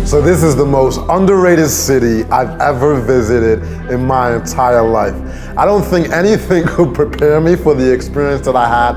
So this is the most underrated city I've ever visited in my entire life. I don't think anything could prepare me for the experience that I had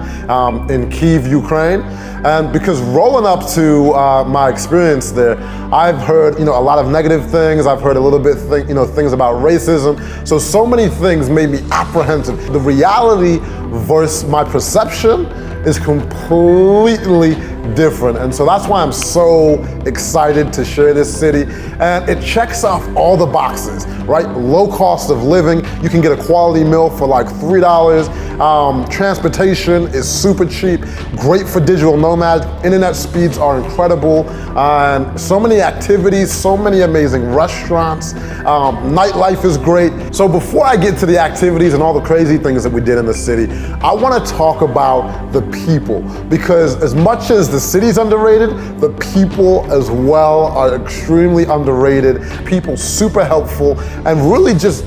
in Kyiv, Ukraine. And because rolling up to my experience there, I've heard a lot of negative things. I've heard a little bit things about racism. So many things made me apprehensive. The reality versus my perception is completely different. And so that's why I'm so excited to share this city. And it checks off all the boxes, right? Low cost of living. You can get a quality meal for like $3. Transportation is super cheap. Great for digital nomads. Internet speeds are incredible. And so many activities, so many amazing restaurants. Nightlife is great. So before I get to the activities and all the crazy things that we did in the city, I want to talk about the people, because as much as the city's underrated, the people as well are extremely underrated. People super helpful and really just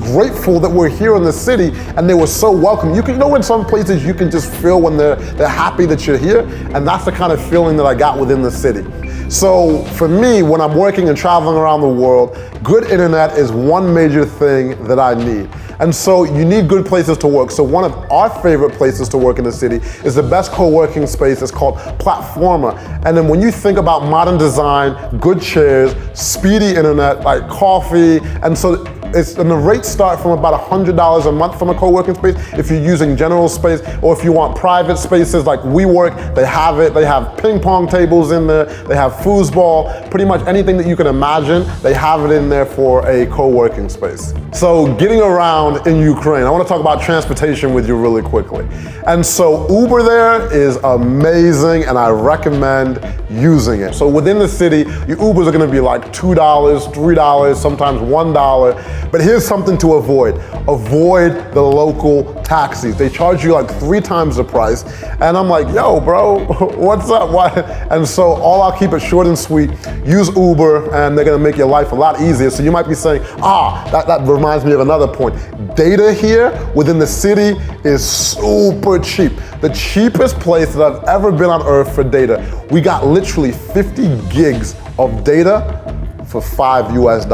grateful that we're here in the city, and they were so welcome. You can know in some places you can just feel when they're happy that you're here, and that's the kind of feeling that I got within the city. So for me, when I'm working and traveling around the world, good internet is one major thing that I need. And so you need good places to work. So one of our favorite places to work in the city is the best co-working space. It's called Platforma. And then when you think about modern design, good chairs, speedy internet, like coffee, and the rates start from about $100 a month from a co-working space if you're using general space, or if you want private spaces like WeWork, they have it. They have ping pong tables in there, they have foosball, pretty much anything that you can imagine, they have it in there for a co-working space. So getting around in Ukraine, I want to talk about transportation with you really quickly. And so Uber there is amazing, and I recommend using it. So within the city, your Ubers are going to be like $2, $3, sometimes $1. But here's something to avoid. Avoid the local taxis. They charge you like 3 times the price. And I'm like, yo, bro, what's up? Why? And so I'll keep it short and sweet. Use Uber, and they're gonna make your life a lot easier. So you might be saying, that reminds me of another point. Data here within the city is super cheap. The cheapest place that I've ever been on earth for data. We got literally 50 gigs of data for $5 US.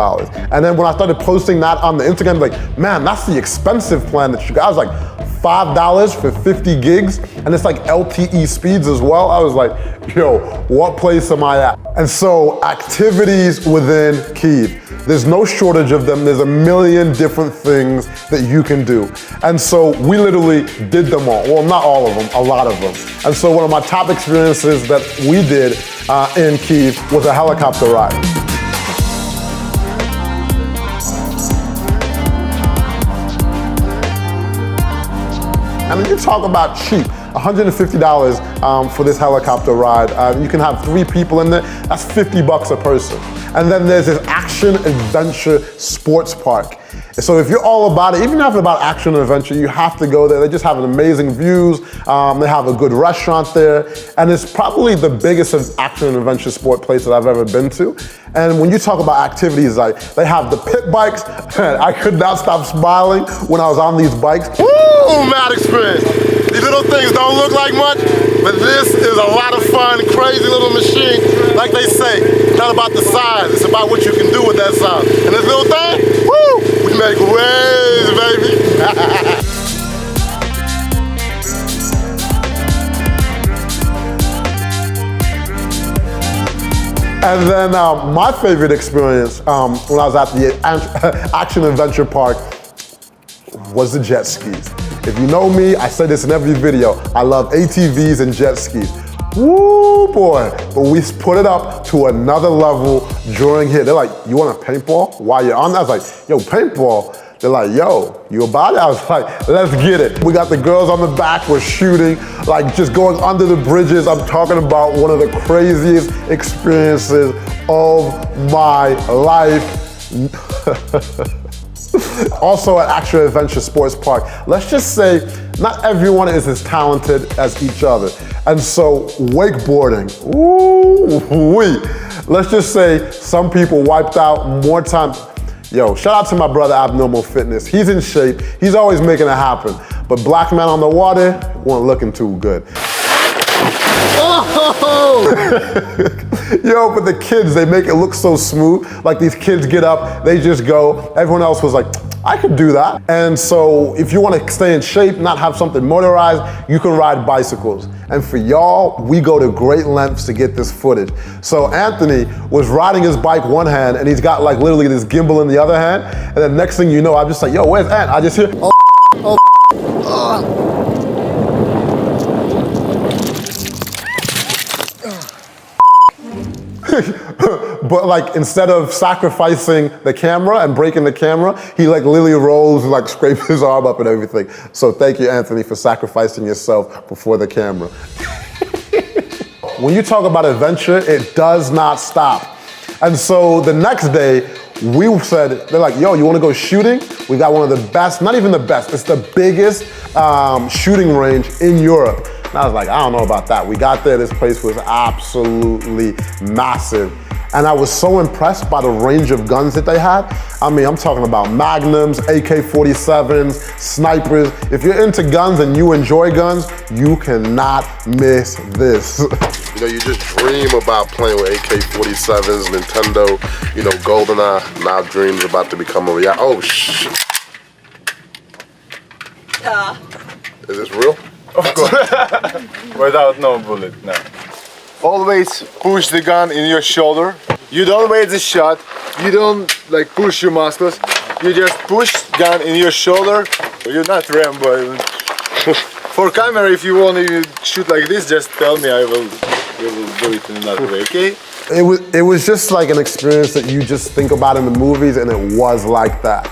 And then when I started posting that on the Instagram, like, man, that's the expensive plan that you got. I was like, $5 for 50 gigs, and it's like LTE speeds as well. I was like, yo, what place am I at? And so activities within Kyiv, there's no shortage of them. There's a million different things that you can do. And so we literally did them all. Well, not all of them, a lot of them. And so one of my top experiences that we did in Kyiv was a helicopter ride. And when you talk about cheap, $150 for this helicopter ride. You can have 3 people in there, that's $50 a person. And then there's this action adventure sports park. So if you're all about it, even if you're about action and adventure, you have to go there. They just have amazing views. They have a good restaurant there. And it's probably the biggest action and adventure sport place that I've ever been to. And when you talk about activities, like they have the pit bikes. I could not stop smiling when I was on these bikes. Woo, mad experience. These little things don't look like much, but this is a lot of fun, crazy little machine. Like they say, it's not about the size, it's about what you can do with that size. And this little thing, woo, we make waves, baby. And then my favorite experience when I was at the Action Adventure Park was the jet skis. If you know me, I say this in every video, I love ATVs and jet skis. Woo, boy. But we put it up to another level during here. They're like, you want a paintball while you're on that? I was like, yo, paintball? They're like, yo, you about it? I was like, let's get it. We got the girls on the back, we're shooting, like just going under the bridges. I'm talking about one of the craziest experiences of my life. Also at Action Adventure Sports Park, let's just say not everyone is as talented as each other. And so wakeboarding, ooh-wee. Let's just say some people wiped out more time. Yo, shout out to my brother Abnormal Fitness. He's in shape, he's always making it happen. But black man on the water weren't looking too good. Yo, but the kids, they make it look so smooth. Like these kids get up, they just go. Everyone else was like, I could do that. And so if you want to stay in shape, not have something motorized, you can ride bicycles. And for y'all, we go to great lengths to get this footage. So Anthony was riding his bike one hand and he's got like literally this gimbal in the other hand. And then next thing you know, I'm just like, yo, where's Ant? I just hear, But like instead of sacrificing the camera and breaking the camera, he like literally rolls and like scrapes his arm up and everything. So thank you, Anthony, for sacrificing yourself before the camera. When you talk about adventure, it does not stop. And so the next day, we said, they're like, yo, you wanna go shooting? We got one of the best, not even the best, it's the biggest shooting range in Europe. And I was like, I don't know about that. We got there, this place was absolutely massive. And I was so impressed by the range of guns that they had. I mean, I'm talking about magnums, AK-47s, snipers. If you're into guns and you enjoy guns, you cannot miss this. You know, you just dream about playing with AK-47s, Nintendo, you know, GoldenEye. Now dreams about to become a reality. Oh, shit. Is this real? Of course. Without no bullet, no. Always push the gun in your shoulder. You don't wait the shot. You don't like push your muscles. You just push gun in your shoulder. You're not Rambo. For camera, if you want to shoot like this, just tell me. We will do it in another way, okay? It was just like an experience that you just think about in the movies, and it was like that.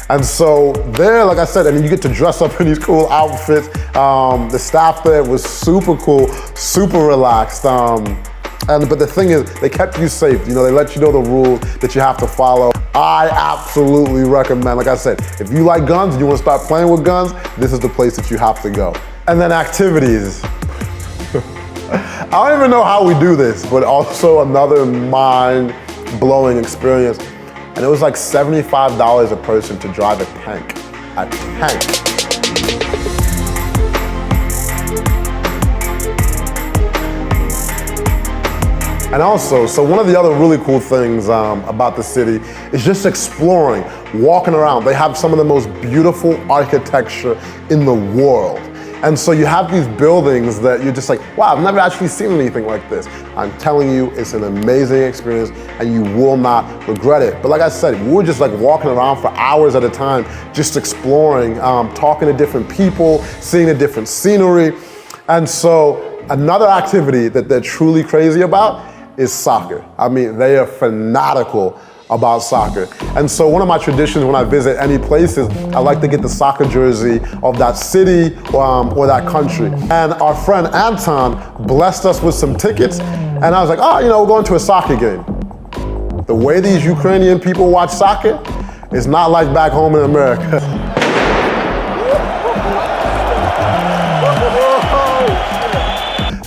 And so there, like I said, I mean, you get to dress up in these cool outfits. The staff there was super cool, super relaxed. But the thing is, they kept you safe. You know, they let you know the rules that you have to follow. I absolutely recommend, like I said, if you like guns and you want to start playing with guns, this is the place that you have to go. And then activities. I don't even know how we do this, but also another mind-blowing experience. And it was like $75 a person to drive a tank. A tank. And also, so one of the other really cool things about the city is just exploring, walking around. They have some of the most beautiful architecture in the world. And so you have these buildings that you're just like, wow, I've never actually seen anything like this. I'm telling you, it's an amazing experience and you will not regret it. But like I said, we were just like walking around for hours at a time, just exploring, talking to different people, seeing the different scenery. And so another activity that they're truly crazy about is soccer. I mean, they are fanatical about soccer. And so one of my traditions when I visit any place is I like to get the soccer jersey of that city or that country. And our friend Anton blessed us with some tickets. And I was like, oh, you know, we're going to a soccer game. The way these Ukrainian people watch soccer is not like back home in America.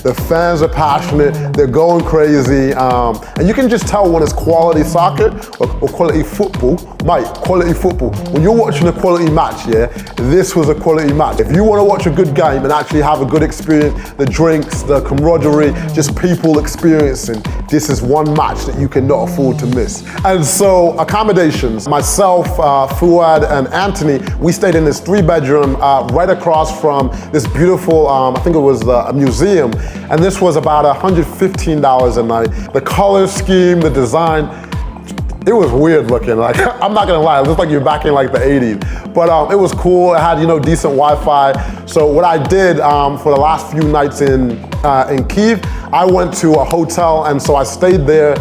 The fans are passionate, they're going crazy, and you can just tell when it's quality soccer or quality football. Mate, quality football. When you're watching a quality match, yeah, this was a quality match. If you want to watch a good game and actually have a good experience, the drinks, the camaraderie, just people experiencing, this is one match that you cannot afford to miss. And so accommodations, myself, Fuad, and Anthony, we stayed in this 3-bedroom right across from this beautiful, I think it was a museum. And this was about $115 a night. The color scheme, the design, it was weird looking. Like, I'm not gonna lie, it looked like you're back in like the 80s. But it was cool, it had, you know, decent Wi-Fi. So what I did for the last few nights in Kyiv, I went to a hotel, and so I stayed there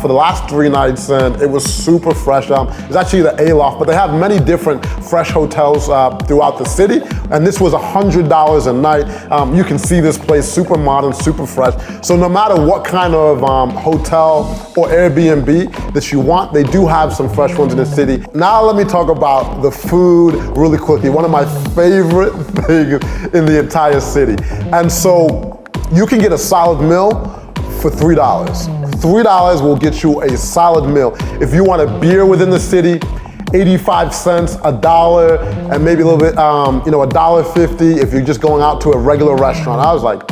for the last 3 nights, and it was super fresh. It's actually the A-Loft, but they have many different fresh hotels throughout the city, and this was $100 a night. You can see this place, super modern, super fresh. So no matter what kind of hotel or Airbnb that you want, they do have some fresh ones in the city. Now let me talk about the food really quickly. One of my favorite things in the entire city. And so you can get a solid meal for $3. $3 will get you a solid meal. If you want a beer within the city, 85 cents, $1, and maybe a little bit, you know, $1.50 if you're just going out to a regular restaurant. I was like,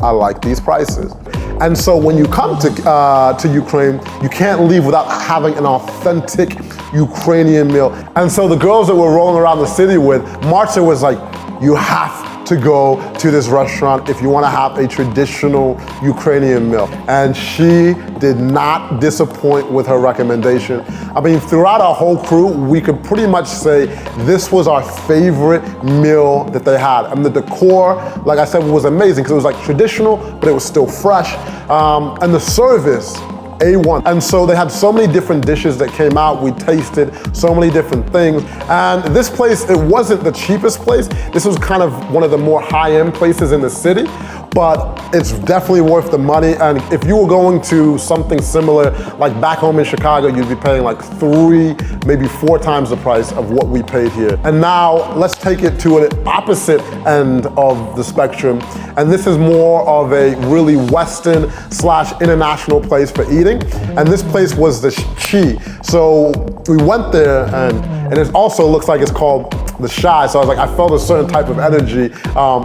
I like these prices. And so when you come to Ukraine, you can't leave without having an authentic Ukrainian meal. And so the girls that we're rolling around the city with, MARTA was like, you have to go to this restaurant if you want to have a traditional Ukrainian meal. And she did not disappoint with her recommendation. I mean, throughout our whole crew, we could pretty much say this was our favorite meal that they had. And the decor, like I said, was amazing because it was like traditional, but it was still fresh. And the service, A1. And so they had so many different dishes that came out. We tasted so many different things. And this place, it wasn't the cheapest place. This was kind of one of the more high-end places in the city, but it's definitely worth the money. And if you were going to something similar, like back home in Chicago, you'd be paying like 3, maybe 4 times the price of what we paid here. And now let's take it to an opposite end of the spectrum. And this is more of a really Western/international place for eating. And this place was the Chi. So we went there and it also looks like it's called the Shy. So I was like, I felt a certain type of energy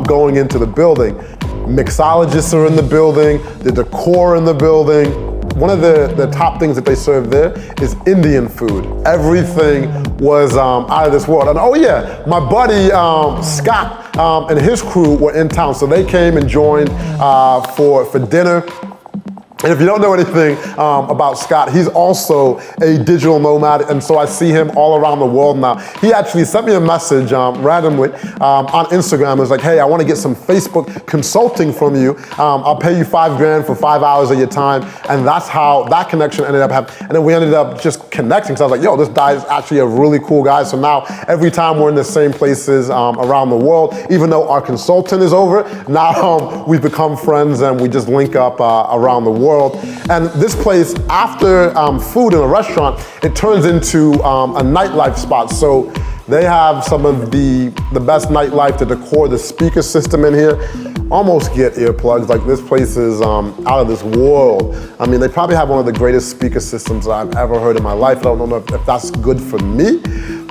going into the building. Mixologists are in the building, the decor in the building. One of the top things that they serve there is Indian food. Everything was out of this world. And oh yeah, my buddy Scott and his crew were in town. So they came and joined for dinner. And if you don't know anything about Scott, he's also a digital nomad, and so I see him all around the world now. He actually sent me a message randomly on Instagram. It was like, hey, I want to get some Facebook consulting from you. I'll pay you $5 grand for 5 hours of your time. And that's how that connection ended up happening. And then we ended up just connecting. So I was like, yo, this guy is actually a really cool guy. So now every time we're in the same places around the world, even though our consultant is over, now we've become friends and we just link up around the world. And this place, after food in a restaurant, it turns into a nightlife spot. So they have some of the best nightlife, the decor, the speaker system in here. Almost get earplugs. Like, this place is out of this world. I mean, they probably have one of the greatest speaker systems that I've ever heard in my life. I don't know if that's good for me.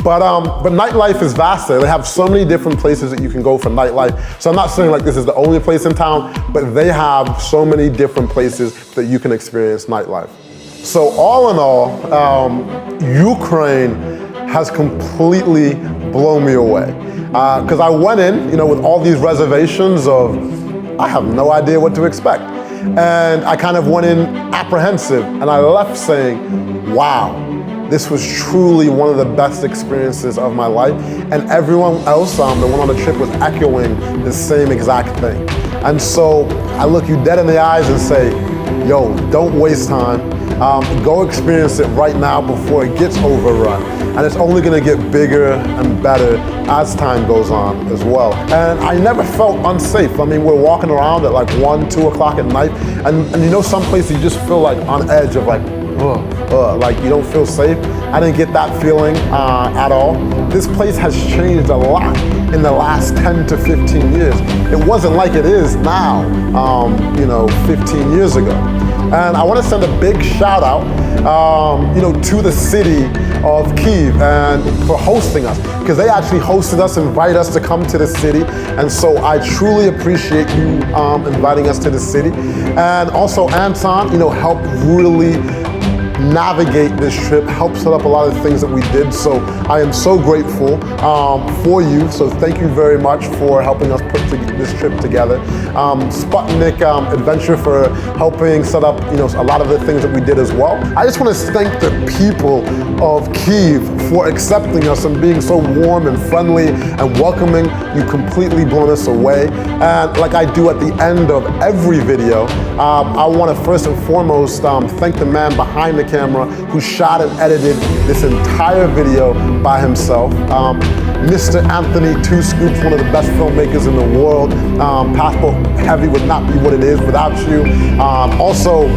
But nightlife is vast there. They have so many different places that you can go for nightlife. So I'm not saying like this is the only place in town, but they have so many different places that you can experience nightlife. So all in all, Ukraine has completely blown me away. Because I went in, with all these reservations of, I have no idea what to expect. And I kind of went in apprehensive, and I left saying, wow. This was truly one of the best experiences of my life, and everyone else that went on the trip was echoing the same exact thing. And so I look you dead in the eyes and say, yo, don't waste time. Go experience it right now before it gets overrun. And it's only gonna get bigger and better as time goes on as well. And I never felt unsafe. I mean, we're walking around at like 1, 2 o'clock at night, and some places you just feel like on edge of like, like you don't feel safe. I didn't get that feeling at all. This place has changed a lot in the last 10 to 15 years. It wasn't like it is now, 15 years ago. And I want to send a big shout out, to the city of Kyiv and for hosting us, because they actually hosted us, invited us to come to the city. And so I truly appreciate you inviting us to the city. And also Anton, helped really navigate this trip, help set up a lot of things that we did. So I am so grateful for you. So thank you very much for helping us put this trip together. Sputnik Adventure for helping set up a lot of the things that we did as well. I just want to thank the people of Kyiv for accepting us and being so warm and friendly and welcoming. You completely blown us away. And like I do at the end of every video, I want to first and foremost thank the man behind the camera who shot and edited this entire video by himself. Mr. Anthony Two Scoops, one of the best filmmakers in the world. Passport Heavy would not be what it is without you. Also,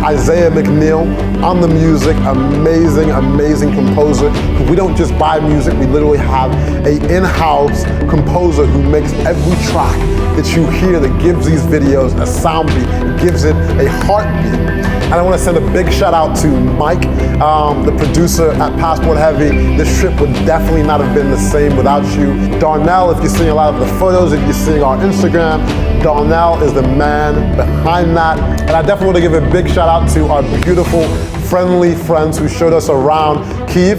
Isaiah McNeil on the music, amazing, amazing composer. We don't just buy music, we literally have an in-house composer who makes every track that you hear that gives these videos a sound beat, gives it a heartbeat. And I want to send a big shout out to Mike, the producer at Passport Heavy. This trip would definitely not have been the same same without you. Darnell, if you're seeing a lot of the photos, if you're seeing our Instagram, Darnell is the man behind that. And I definitely want to give a big shout out to our beautiful, friendly friends who showed us around Kyiv.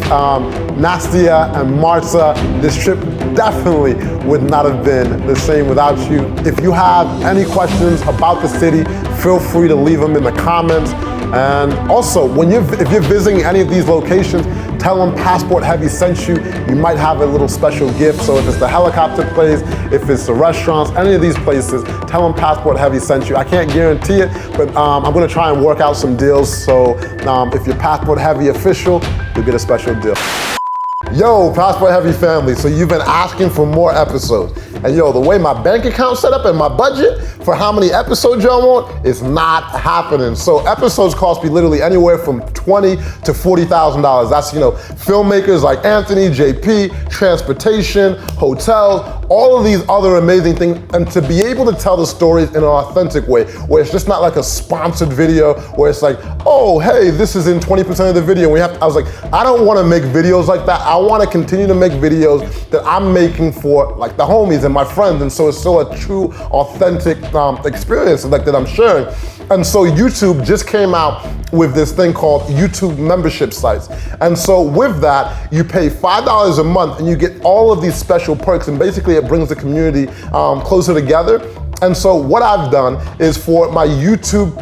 NASTYA and MARTA. This trip definitely would not have been the same without you. If you have any questions about the city, feel free to leave them in the comments. And also, if you're visiting any of these locations, tell them Passport Heavy sent you. You might have a little special gift. So if it's the helicopter place, if it's the restaurants, any of these places, tell them Passport Heavy sent you. I can't guarantee it, but I'm gonna try and work out some deals. So if you're Passport Heavy official, you'll get a special deal. Yo, Passport Heavy family, so you've been asking for more episodes. And yo, the way my bank account's set up and my budget for how many episodes y'all want is not happening. So episodes cost me literally anywhere from $20,000 to $40,000. That's, filmmakers like Anthony, JP, transportation, hotels, all of these other amazing things. And to be able to tell the stories in an authentic way, where it's just not like a sponsored video, where it's like, oh, hey, this is in 20% of the video. I was like, I don't wanna make videos like that. I wanna continue to make videos that I'm making for like the homies and my friends. And so it's still a true, authentic experience that I'm sharing. And so YouTube just came out with this thing called YouTube membership sites. And so with that, you pay $5 a month and you get all of these special perks, and basically it brings the community closer together. And so what I've done is for my YouTube,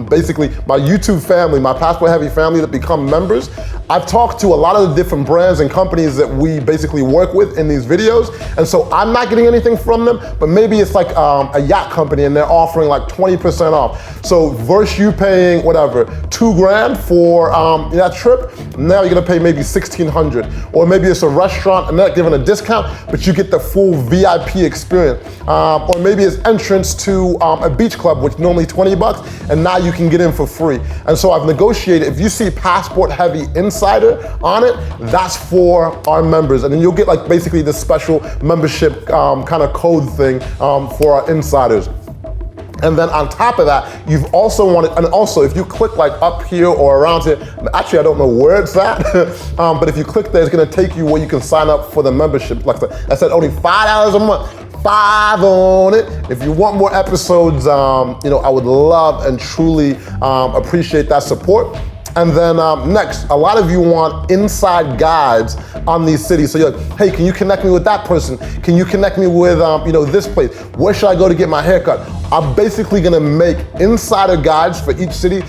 basically my YouTube family, my Passport Heavy family that become members, I've talked to a lot of the different brands and companies that we basically work with in these videos. And so I'm not getting anything from them, but maybe it's like a yacht company and they're offering like 20% off. So versus you paying whatever, $2,000 for that trip, now you're gonna pay maybe $1,600. Or maybe it's a restaurant and they're not giving a discount, but you get the full VIP experience. Or maybe it's entrance to a beach club, which normally $20, and now you can get in for free. And so I've negotiated, if you see Passport Heavy Insider on it, that's for our members. And then you'll get like basically this special membership kind of code thing for our insiders. And then on top of that, you've also wanted, and also if you click like up here or around here, actually I don't know where it's at, but if you click there, it's gonna take you where you can sign up for the membership. Like I said, only $5 a month. $5 on it. If you want more episodes, I would love and truly appreciate that support. And then next, a lot of you want inside guides on these cities. So you're like, hey, can you connect me with that person? Can you connect me with this place? Where should I go to get my haircut? I'm basically gonna make insider guides for each city,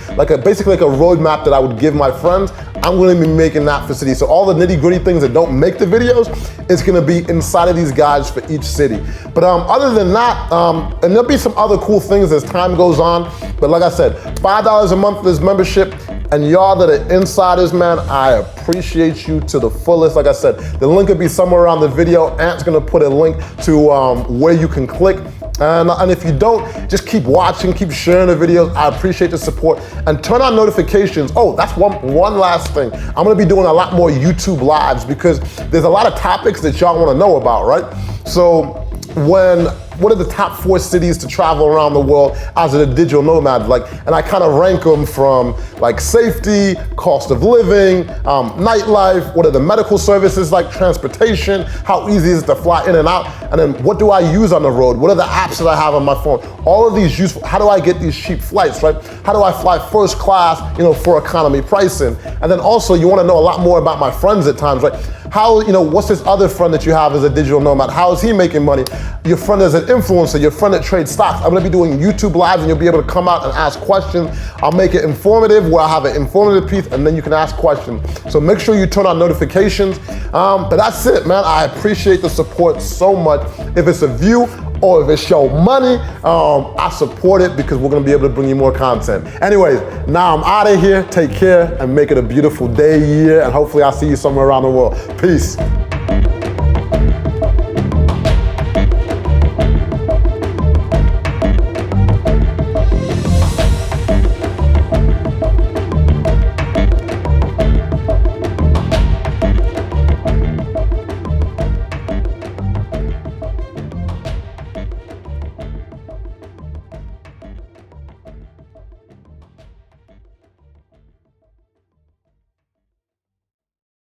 basically like a roadmap that I would give my friends. I'm gonna be making that for cities. So all the nitty gritty things that don't make the videos, it's gonna be inside of these guides for each city. But other than that, and there'll be some other cool things as time goes on. But like I said, $5 a month for this membership. And y'all that are insiders, man, I appreciate you to the fullest. Like I said, the link will be somewhere around the video. Ant's gonna put a link to where you can click. And if you don't, just keep watching, keep sharing the videos. I appreciate the support. And turn on notifications. Oh, that's one last thing. I'm gonna be doing a lot more YouTube lives because there's a lot of topics that y'all wanna know about, right? So what are the top 4 cities to travel around the world as a digital nomad? And I kind of rank them from safety, cost of living, nightlife, what are the medical services like, transportation, how easy is it to fly in and out, and then what do I use on the road? What are the apps that I have on my phone? All of these useful, how do I get these cheap flights, right? How do I fly first class, for economy pricing? And then also you wanna know a lot more about my friends at times, right? How, what's this other friend that you have as a digital nomad? How is he making money? Your friend as an influencer, your friend that trades stocks. I'm gonna be doing YouTube lives and you'll be able to come out and ask questions. I'll make it informative where I have an informative piece and then you can ask questions. So make sure you turn on notifications. But that's it, man. I appreciate the support so much. If it's a view or if it's show money, I support it because we're gonna be able to bring you more content. Anyways, now I'm out of here. Take care and make it a beautiful day, year, and hopefully I'll see you somewhere around the world. Peace.